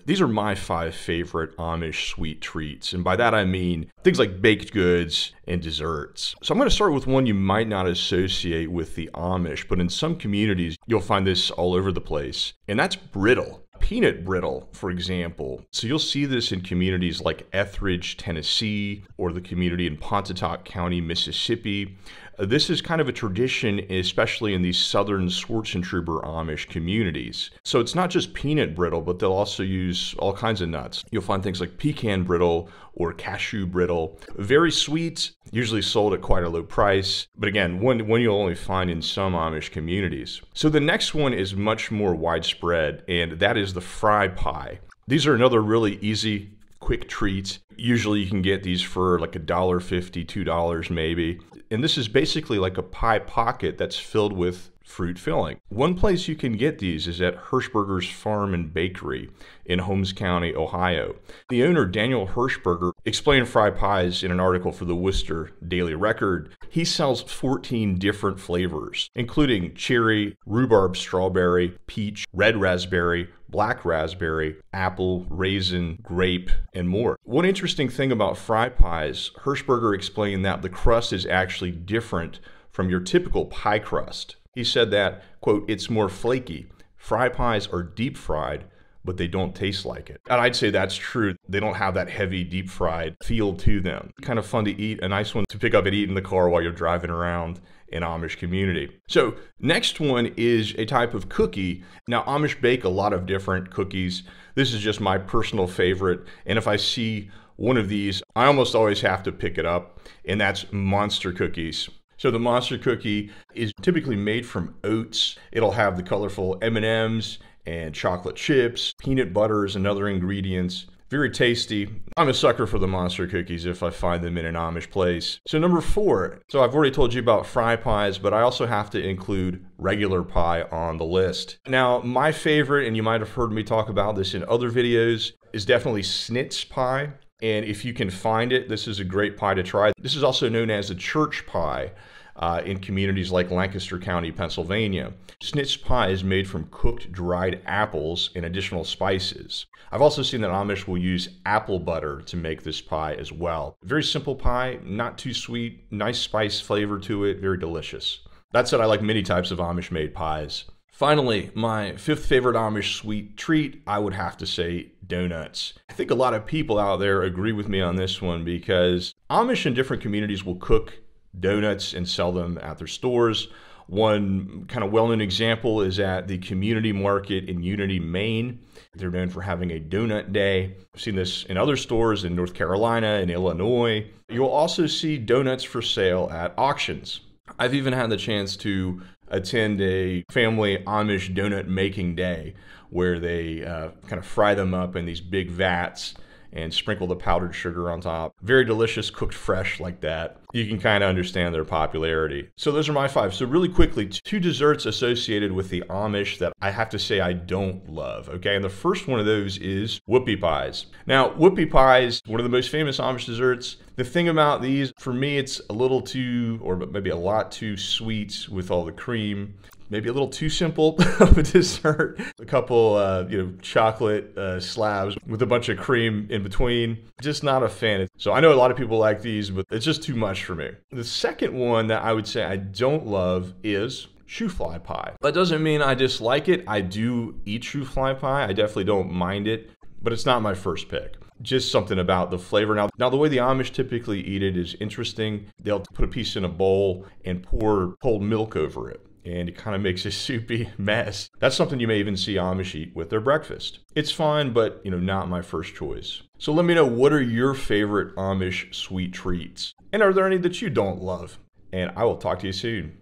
these are my 5 favorite Amish sweet treats. And by that I mean things like baked goods and desserts. So I'm going to start with one you might not associate with the Amish, but in some communities you'll find this all over the place. And that's brittle. Peanut brittle, for example. So you'll see this in communities like Etheridge, Tennessee, or the community in Pontotoc County, Mississippi. This is kind of a tradition, especially in these southern Schwarzentrooper Amish communities. So it's not just peanut brittle, but they'll also use all kinds of nuts. You'll find things like pecan brittle or cashew brittle. Very sweet, usually sold at quite a low price. But again, one you'll only find in some Amish communities. So the next one is much more widespread, and that is the fry pie. These are another really easy, quick treat. Usually you can get these for like $1.50, $2 maybe. And this is basically like a pie pocket that's filled with fruit filling. One place you can get these is at Hirschberger's Farm and Bakery in Holmes County, Ohio. The owner, Daniel Hirschberger, explained fry pies in an article for the Worcester Daily Record. He sells 14 different flavors, including cherry, rhubarb strawberry, peach, red raspberry, black raspberry, apple, raisin, grape, and more. One interesting thing about fry pies, Hirschberger explained that the crust is actually different from your typical pie crust. He said that, quote, "It's more flaky. Fry pies are deep fried, but they don't taste like it." And I'd say that's true. They don't have that heavy deep fried feel to them. Kind of fun to eat, a nice one to pick up and eat in the car while you're driving around in Amish community. So next one is a type of cookie. Now Amish bake a lot of different cookies. This is just my personal favorite. And if I see one of these, I almost always have to pick it up, and that's monster cookies. So the monster cookie is typically made from oats. It'll have the colorful M&Ms and chocolate chips, peanut butters, and other ingredients. Very tasty. I'm a sucker for the monster cookies if I find them in an Amish place. So number 4. So I've already told you about fry pies, but I also have to include regular pie on the list. Now, my favorite, and you might have heard me talk about this in other videos, is definitely Snitz pie. And if you can find it, this is a great pie to try. This is also known as a church pie in communities like Lancaster County, Pennsylvania. Snitz pie is made from cooked dried apples and additional spices. I've also seen that Amish will use apple butter to make this pie as well. Very simple pie, not too sweet, nice spice flavor to it, very delicious. That said, I like many types of Amish made pies. Finally, my 5th favorite Amish sweet treat, I would have to say donuts. I think a lot of people out there agree with me on this one because Amish in different communities will cook donuts and sell them at their stores. One kind of well-known example is at the community market in Unity, Maine. They're known for having a donut day. I've seen this in other stores in North Carolina and Illinois. You'll also see donuts for sale at auctions. I've even had the chance to attend a family Amish donut making day where they kind of fry them up in these big vats and sprinkle the powdered sugar on top. Very delicious, cooked fresh like that. You can kind of understand their popularity. So those are my 5. So really quickly, 2 desserts associated with the Amish that I have to say I don't love, okay? And the first one of those is whoopie pies. Now, whoopie pies, one of the most famous Amish desserts. The thing about these, for me, it's a little too, or maybe a lot too sweet with all the cream. Maybe a little too simple of a dessert. A couple, chocolate slabs with a bunch of cream in between. Just not a fan. So I know a lot of people like these, but it's just too much for me. The second one that I would say I don't love is shoe fly pie. That doesn't mean I dislike it. I do eat shoe fly pie. I definitely don't mind it, but it's not my first pick. Just something about the flavor. Now the way the Amish typically eat it is interesting. They'll put a piece in a bowl and pour cold milk over it, and it kind of makes a soupy mess. That's something you may even see Amish eat with their breakfast. It's fine, but not my first choice. So let me know, what are your favorite Amish sweet treats? And are there any that you don't love? And I will talk to you soon.